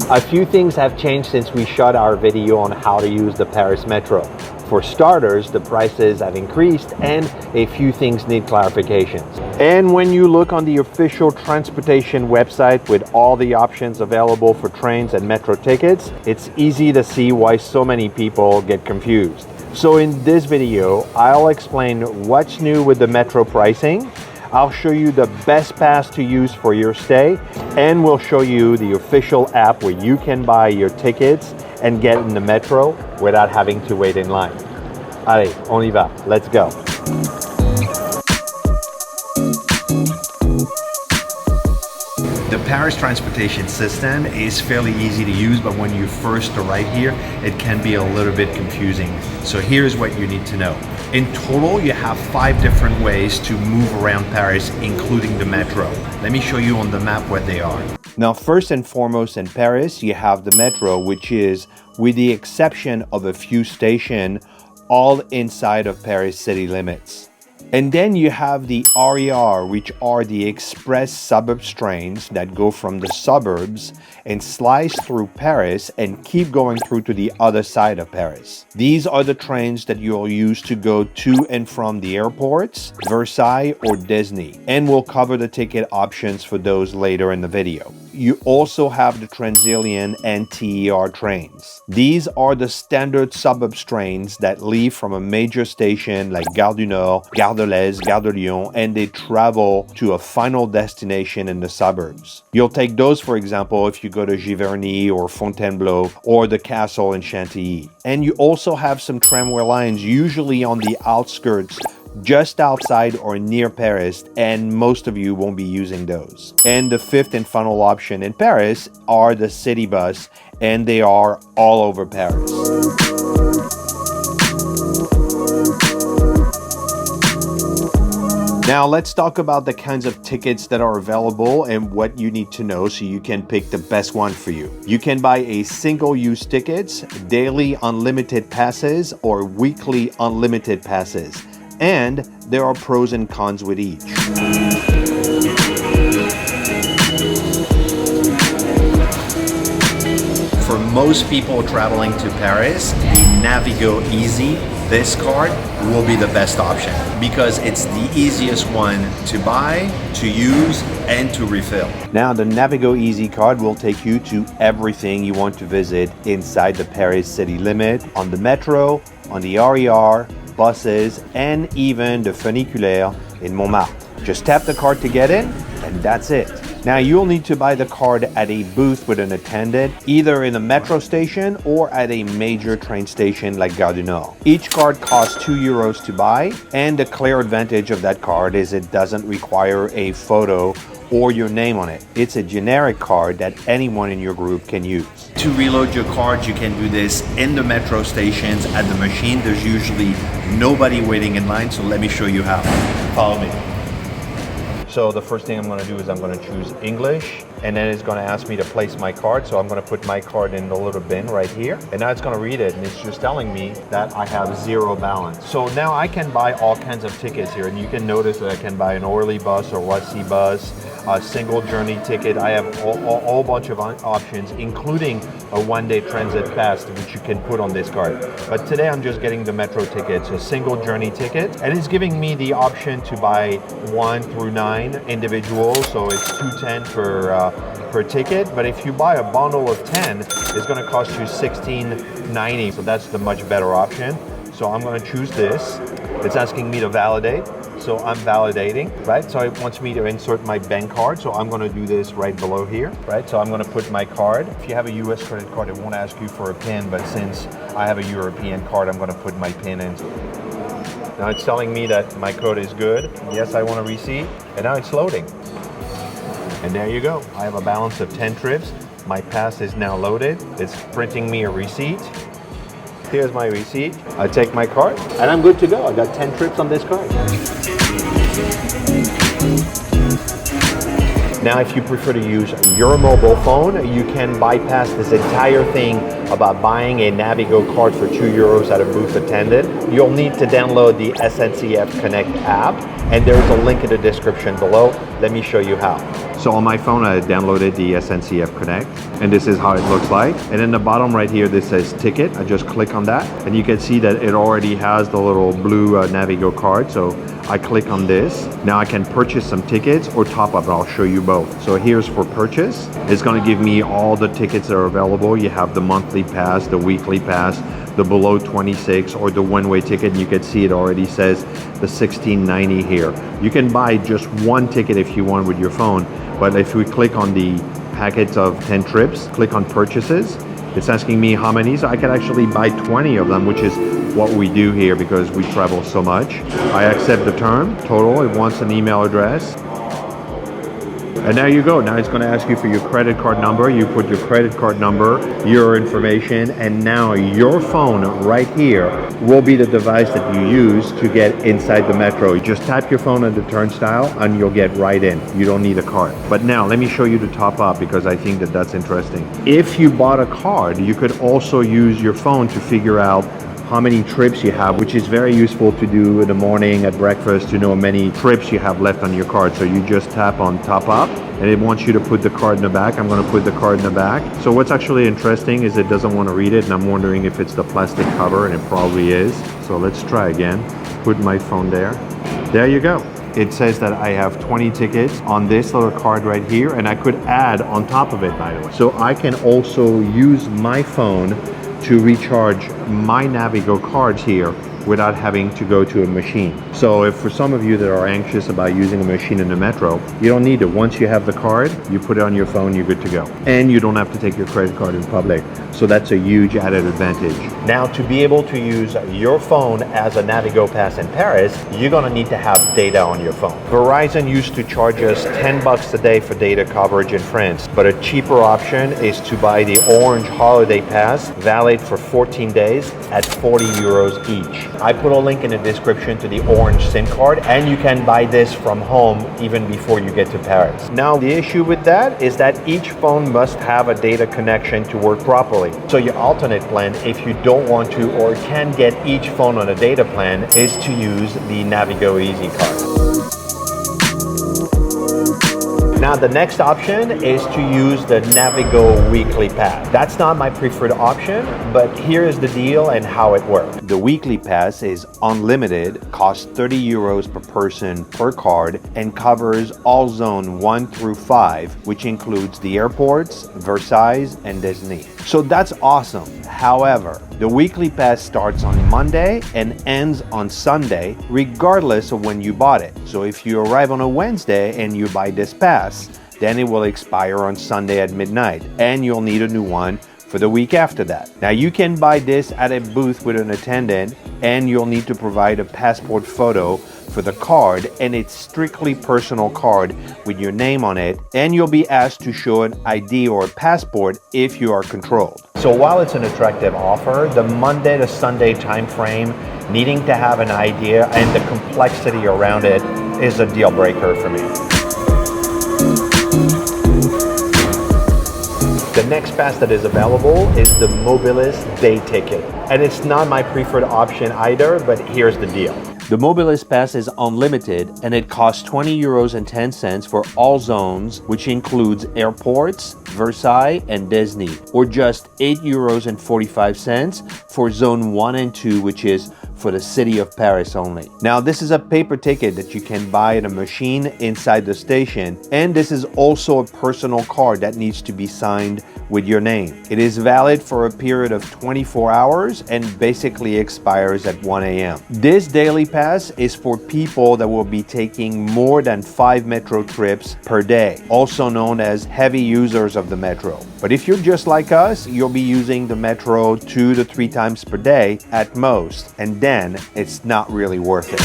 A few things have changed since we shot our video on how to use the Paris Metro. For starters, the prices have increased and a few things need clarifications. And when you look on the official transportation website with all the options available for trains and metro tickets, it's easy to see why so many people get confused. So in this video, I'll explain what's new with the metro pricing. I'll show you the best pass to use for your stay, and we'll show you the official app where you can buy your tickets and get in the metro without having to wait in line. Allez, on y va, let's go. The Paris transportation system is fairly easy to use, but when you first arrive here, it can be a little bit confusing. So here's what you need to know. In total, you have 5 different ways to move around Paris, including the metro. Let me show you on the map what they are. Now, first and foremost in Paris, you have the metro, which is, with the exception of a few stations, all inside of Paris city limits. And then you have the RER, which are the express suburbs trains that go from the suburbs and slice through Paris and keep going through to the other side of Paris. These are the trains that you'll use to go to and from the airports, Versailles or Disney, and we'll cover the ticket options for those later in the video. You also have the Transilien and TER trains. These are the standard suburbs trains that leave from a major station like Gare du Nord, Gare de l'Est, Gare de Lyon, and they travel to a final destination in the suburbs. You'll take those, for example, if you go to Giverny or Fontainebleau or the castle in Chantilly. And you also have some tramway lines, usually on the outskirts, just outside or near Paris, and most of you won't be using those. And the fifth and final option in Paris are the city bus, and they are all over Paris. Now let's talk about the kinds of tickets that are available and what you need to know so you can pick the best one for you. You can buy a single-use tickets, daily unlimited passes, or weekly unlimited passes. And there are pros and cons with each. For most people traveling to Paris, the Navigo Easy, this card, will be the best option because it's the easiest one to buy, to use, and to refill. Now, the Navigo Easy card will take you to everything you want to visit inside the Paris city limit, on the metro, on the RER, buses, and even the funiculaire in Montmartre. Just tap the card to get in, and that's it. Now you'll need to buy the card at a booth with an attendant, either in a metro station or at a major train station like Gare du Nord. Each card costs €2 to buy, and the clear advantage of that card is it doesn't require a photo or your name on it. It's a generic card that anyone in your group can use. To reload your cards, you can do this in the metro stations at the machine. There's usually nobody waiting in line, so let me show you how. Follow me. So the first thing I'm going to do is I'm going to choose English, and then it's going to ask me to place my card. So I'm going to put my card in the little bin right here, and now it's going to read it, and it's just telling me that I have 0 balance. So now I can buy all kinds of tickets here, and you can notice that I can buy an Orly bus or Roissy bus, a single journey ticket. I have a whole bunch of options, including a one-day transit pass, which you can put on this card. But today I'm just getting the metro tickets, a single journey ticket, and it's giving me the option to buy 1 through 9 individuals, so it's $2.10 per ticket. But if you buy a bundle of 10, it's going to cost you $16.90, so that's the much better option. So I'm going to choose this. It's asking me to validate, so I'm validating, right? So it wants me to insert my bank card, so I'm going to do this right below here, right? So I'm going to put my card. If you have a US credit card, it won't ask you for a PIN, but since I have a European card, I'm going to put my PIN in. Now it's telling me that my code is good. Yes, I want a receipt, and now it's loading. And there you go. I have a balance of 10 trips. My pass is now loaded. It's printing me a receipt. Here's my receipt. I take my card, and I'm good to go. I got 10 trips on this card. Now, if you prefer to use your mobile phone, you can bypass this entire thing about buying a Navigo card for €2 at a booth attendant. You'll need to download the SNCF Connect app, and there's a link in the description below. Let me show you how. So on my phone, I downloaded the SNCF Connect, and this is how it looks like. And in the bottom right here, this says ticket. I just click on that, and you can see that it already has the little blue Navigo card. So I click on this. Now I can purchase some tickets or top up, and I'll show you both. So here's for purchase. It's gonna give me all the tickets that are available. You have the monthly pass, the weekly pass, the below 26 or the one-way ticket, and you can see it already says the 1690 here. You can buy just one ticket if you want with your phone, but if we click on the packets of 10 trips, click on purchases, it's asking me how many, so I can actually buy 20 of them, which is what we do here because we travel so much. I accept the term, total, it wants an email address. And there you go. Now it's going to ask you for your credit card number. You put your credit card number, your information, and now your phone right here will be the device that you use to get inside the metro. You just tap your phone on the turnstile and you'll get right in. You don't need a card. But now let me show you the top up because I think that that's interesting. If you bought a card, you could also use your phone to figure out how many trips you have, which is very useful to do in the morning at breakfast to know how many trips you have left on your card. So you just tap on top up and it wants you to put the card in the back. I'm going to put the card in the back. So what's actually interesting is it doesn't want to read it, and I'm wondering if it's the plastic cover, and it probably is. So let's try again. Put my phone there. There you go. It says that I have 20 tickets on this little card right here, and I could add on top of it, by the way. So I can also use my phone to recharge my Navigo cards here without having to go to a machine. So if for some of you that are anxious about using a machine in the metro, you don't need it. Once you have the card, you put it on your phone, you're good to go. And you don't have to take your credit card in public. So that's a huge added advantage. Now, to be able to use your phone as a Navigo Pass in Paris, you're gonna need to have data on your phone. Verizon used to charge us $10 a day for data coverage in France, but a cheaper option is to buy the Orange Holiday Pass, valid for 14 days at €40 each. I put a link in the description to the Orange SIM card, and you can buy this from home even before you get to Paris. Now, the issue with that is that each phone must have a data connection to work properly. So your alternate plan, if you don't want to or can get each phone on a data plan, is to use the Navigo Easy card. Now, the next option is to use the Navigo Weekly Pass. That's not my preferred option, but here is the deal and how it works. The Weekly Pass is unlimited, costs €30 per person per card, and covers all Zone 1 through 5, which includes the airports, Versailles, and Disney. So that's awesome. However, the Weekly Pass starts on Monday and ends on Sunday, regardless of when you bought it. So if you arrive on a Wednesday and you buy this pass, then it will expire on Sunday at midnight, and you'll need a new one for the week after that. Now, you can buy this at a booth with an attendant, and you'll need to provide a passport photo for the card, and it's strictly personal card with your name on it, and you'll be asked to show an ID or a passport if you are controlled. So while it's an attractive offer, the Monday to Sunday time frame, needing to have an idea and the complexity around it is a deal breaker for me. The next pass that is available is the MOBILIS Day Ticket. And it's not my preferred option either, but here's the deal. The MOBILIS Pass is unlimited, and it costs €20.10 for all zones, which includes airports, Versailles, and Disney, or just €8.45 for Zone 1 and 2, which is for the city of Paris only. Now, this is a paper ticket that you can buy at a machine inside the station, and this is also a personal card that needs to be signed with your name. It is valid for a period of 24 hours and basically expires at 1 a.m. This daily pass is for people that will be taking more than 5 metro trips per day, also known as heavy users of the metro. But if you're just like us, you'll be using the metro 2 to 3 times per day at most, and then it's not really worth it.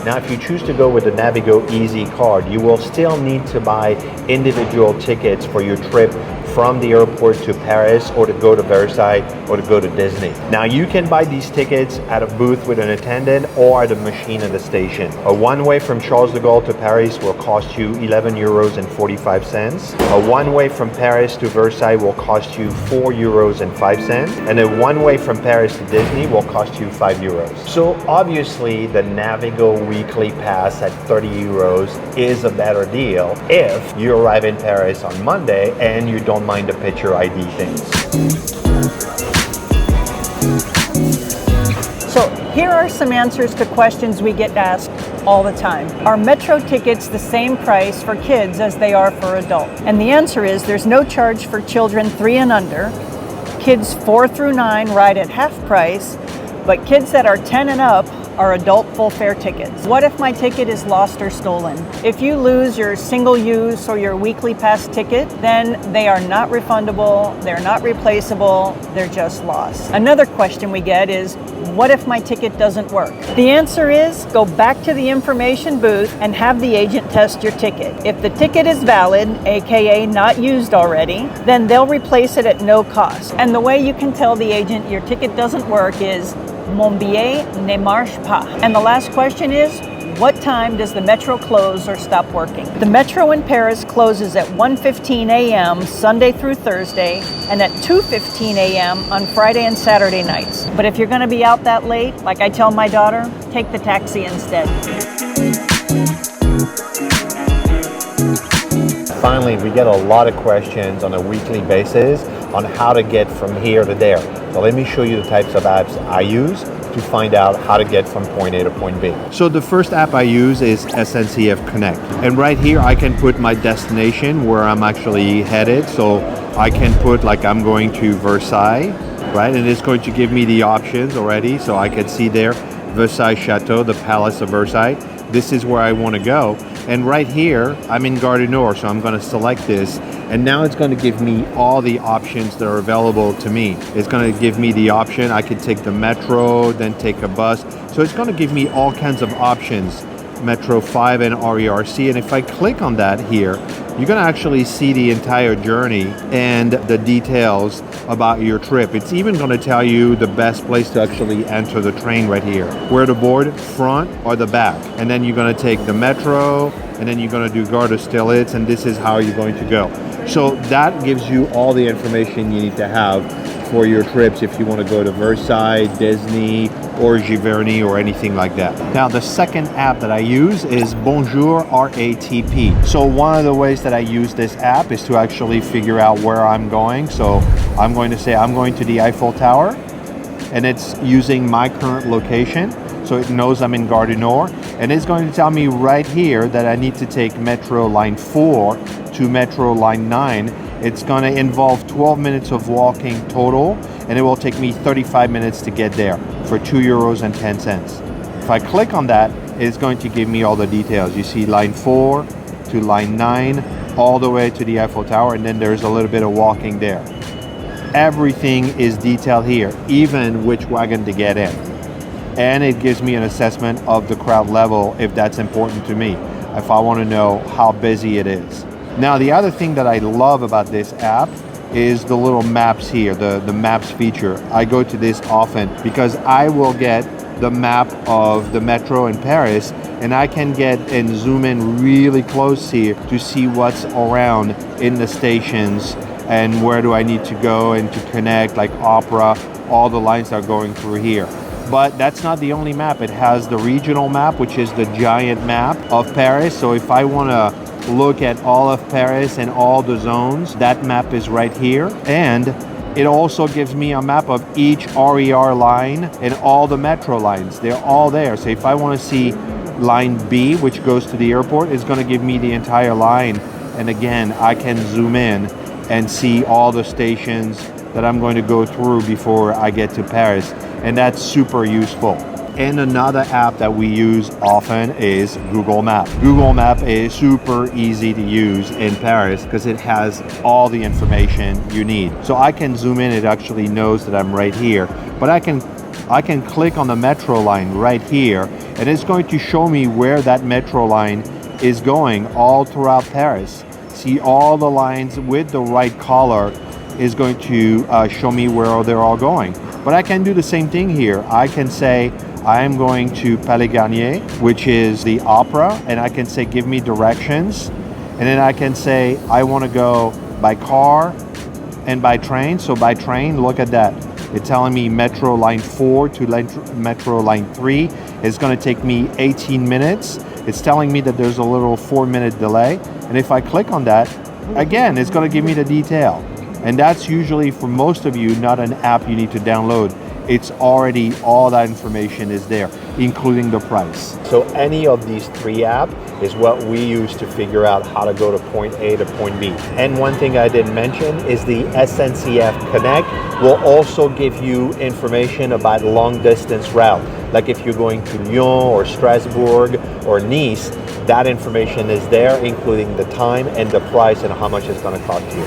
Now, if you choose to go with the Navigo Easy card, you will still need to buy individual tickets for your trip from the airport to Paris, or to go to Versailles, or to go to Disney. Now you can buy these tickets at a booth with an attendant or at a machine at the station. A one-way from Charles de Gaulle to Paris will cost you 11 euros and 45 cents. A one-way from Paris to Versailles will cost you 4 euros and 5 cents. And a one-way from Paris to Disney will cost you 5 euros. So obviously the Navigo weekly pass at 30 euros is a better deal if you arrive in Paris on Monday and you don't mind the picture ID things. So here are some answers to questions we get asked all the time. Are metro tickets the same price for kids as they are for adults? And the answer is there's no charge for children 3 and under. Kids 4 through 9 ride at half price, but kids that are 10 and up are adult full fare tickets. What if my ticket is lost or stolen? If you lose your single use or your weekly pass ticket, then they are not refundable, they're not replaceable, they're just lost. Another question we get is, what if my ticket doesn't work? The answer is, go back to the information booth and have the agent test your ticket. If the ticket is valid, aka not used already, then they'll replace it at no cost. And the way you can tell the agent your ticket doesn't work is, mon billet ne marche pas. And the last question is, what time does the metro close or stop working? The metro in Paris closes at 1:15 a.m. Sunday through Thursday and at 2:15 a.m. on Friday and Saturday nights. But if you're going to be out that late, like I tell my daughter, take the taxi instead. Finally, we get a lot of questions on a weekly basis on how to get from here to there. So let me show you the types of apps I use to find out how to get from point A to point B. So the first app I use is SNCF Connect. And right here I can put my destination where I'm actually headed. So I can put like I'm going to Versailles, right? And it's going to give me the options already. So I can see there, Versailles Chateau, the Palace of Versailles. This is where I want to go. And right here, I'm in Gare du Nord, so I'm going to select this. And now it's going to give me all the options that are available to me. It's going to give me the option, I could take the metro, then take a bus. So it's going to give me all kinds of options, Metro 5 and RERC. And if I click on that here, you're going to actually see the entire journey and the details about your trip. It's even going to tell you the best place to actually enter the train right here. Where to board, front or the back. And then you're going to take the metro, and then you're going to do Gare de Stelitz, and this is how you're going to go. So that gives you all the information you need to have for your trips if you want to go to Versailles, Disney, or Giverny, or anything like that. Now, the second app that I use is Bonjour RATP. So one of the ways that I use this app is to actually figure out where I'm going. So I'm going to say I'm going to the Eiffel Tower, and it's using my current location. So it knows I'm in Gare du Nord, and it's going to tell me right here that I need to take Metro Line 4 to Metro Line 9. It's going to involve 12 minutes of walking total, and it will take me 35 minutes to get there for 2 euros and 10 cents. If I click on that, it's going to give me all the details. You see line 4 to line 9, all the way to the Eiffel Tower, and then there's a little bit of walking there. Everything is detailed here, even which wagon to get in. And it gives me an assessment of the crowd level if that's important to me, if I want to know how busy it is. Now, the other thing that I love about this app is the little maps here, the maps feature. I go to this often because I will get the map of the metro in Paris, and I can get and zoom in really close here to see what's around in the stations and where do I need to go and to connect, like Opera, all the lines are going through here. But that's not the only map. It has the regional map, which is the giant map of Paris. So if I want to look at all of Paris and all the zones, that map is right here. And it also gives me a map of each RER line and all the metro lines. They're all there. So if I want to see line B, which goes to the airport, it's going to give me the entire line. And again, I can zoom in and see all the stations that I'm going to go through before I get to Paris. And that's super useful. And another app that we use often is Google Maps. Google Maps is super easy to use in Paris because it has all the information you need. So I can zoom in, it actually knows that I'm right here. But I can click on the metro line right here, and it's going to show me where that metro line is going all throughout Paris. see all the lines with the right color is going to show me where they're all going. But I can do the same thing here. I can say I am going to Palais Garnier, which is the opera, and I can say give me directions. And then I can say I want to go by car and by train. So by train, look at that. It's telling me Metro Line 4 to Metro Line 3. It's going to take me 18 minutes. It's telling me that there's a little 4-minute delay. And if I click on that, again, it's going to give me the detail. And that's usually, for most of you, not an app you need to download. It's already, all that information is there, including the price. So any of these 3 apps is what we use to figure out how to go to point A to point B. And one thing I didn't mention is the SNCF Connect will also give you information about long distance route. Like if you're going to Lyon or Strasbourg or Nice, that information is there, including the time and the price and how much it's going to cost you.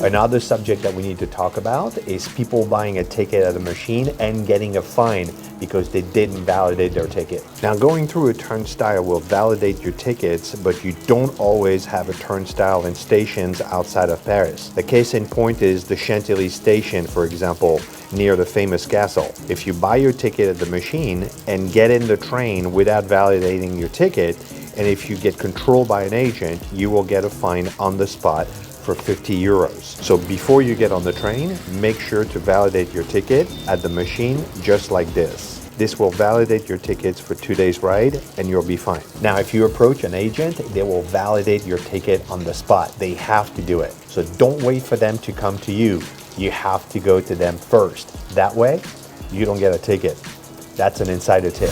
Another subject that we need to talk about is people buying a ticket at a machine and getting a fine because they didn't validate their ticket. Now, going through a turnstile will validate your tickets, but you don't always have a turnstile in stations outside of Paris. The case in point is the Chantilly station, for example, near the famous castle. If you buy your ticket at the machine and get in the train without validating your ticket, and if you get controlled by an agent, you will get a fine on the spot for 50 euros. So before you get on the train, make sure to validate your ticket at the machine just like this. This will validate your tickets for 2 days ride and you'll be fine. Now, if you approach an agent, they will validate your ticket on the spot. They have to do it. So don't wait for them to come to you. You have to go to them first. That way, you don't get a ticket. That's an insider tip.